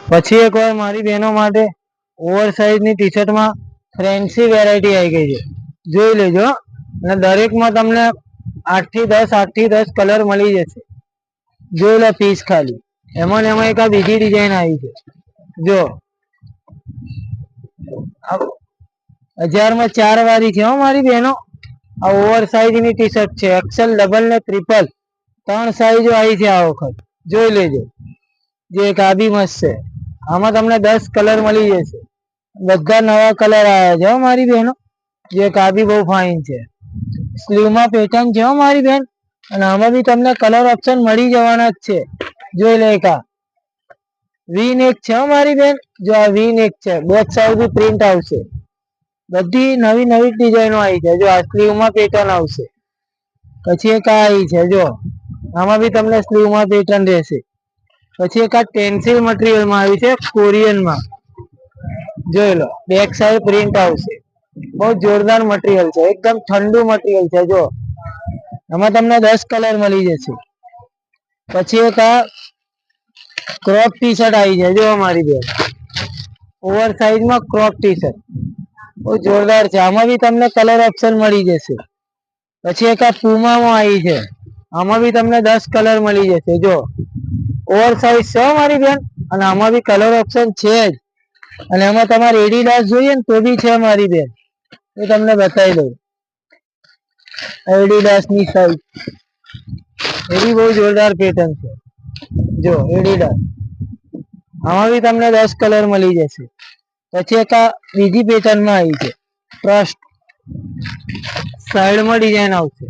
પછી એકવાર મારી બહેનો માટે ઓવર સાઇઝની ટી શર્ટમાં ફેન્સી વેરાયટી આવી ગઈ છે, જોઈ લેજો. અને દરેકમાં તમને 8 થી 10 કલર મળી જશે. જોઈ લો પીસ ખાલી. એમાં ને એમાં એક આ બીજી ડિઝાઇન આવી છે, જો 1000 માં 4 વાળી છે હો મારી બહેનો. આ ઓવર સાઇઝ ની ટી શર્ટ છે, એક્સેલ, ડબલ ને ટ્રિપલ 3 સાઈઝો આવી છે આ વખત. જોઈ લેજો. જે એક આ બી મસ્ત છે. આમાં તમને 10 કલર મળી જશે. બધા નવા કલર આવ્યા છે હો મારી બહેનો. જે એક આ બી બહુ ફાઇન છે. સ્લીવમાં પેટર્ન છે હો મારી બેન. અને આમાં બી તમને કલર ઓપ્શન મળી જવાના જ છે. જોઈ લે એક આ વી નેક છે હો મારી બેન. જો આ વી નેક છે, બેક સાઈડ બી પ્રિન્ટ આવશે. બધી નવી નવી ડિઝાઇનો આવી છે. જો આ સ્લીવમાં પેટર્ન આવશે. પછી એક આ આવી છે, જો આમાં બી તમને સ્લીવમાં પેટર્ન રહેશે. પછી એક આ ટેન્સિલ મટીરિયલમાં આવી છે, કોરિયનમાં. જોઈ લો બેક સાઈડ પ્રિન્ટ આવશે. બહુ જોરદાર મટીરિયલ છે, એકદમ ઠંડુ મટીરિયલ છે. જો આમાં તમને 10 કલર મળી જશે. પછી એક આ ક્રોપ ટી શર્ટ આવી છે, જો અમારી બેન ઓવર સાઇઝમાં ક્રોપ ટી શર્ટ બહુ જોરદાર છે. આમાં બી તમને કલર ઓપ્શન મળી જશે. પછી એક આ પુમામાં આવી છે, આમાં બી તમને 10 કલર મળી જશે. જો ઓવર સાઇઝ છે મારી બેન. અને આમાં બી કલર ઓપ્શન છે જ. અને એમાં તમારે એડીડાસ જોઈએ ને તો બી છે મારી બેન. એ તમને બતાવી દઉં. એડીડાસ ની સાઈઝ એ બી બહુ જોરદાર પેટર્ન છે. જો એડીડાસ આમાં બી તમને 10 કલર મળી જશે. પછી એક આ બીજી પેટર્નમાં આવી છે, ટ્રસ્ટ. સાઈડમાં ડિઝાઇન આવશે.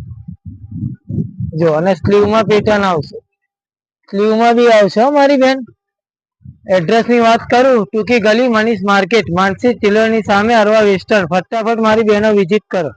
જો અને સ્લીવમાં પેટર્ન આવશે. સ્લીવમાં બી આવશે હો મારી બેન. એડ્રેસ ની વાત કરું, ટૂંકી ગલી, મનીષ માર્કેટ, માનસી ચિલ્લર ની સામે, અરવા વેસ્ટર્ન. ફટાફટ મારી બહેનો વિઝિટ કરો.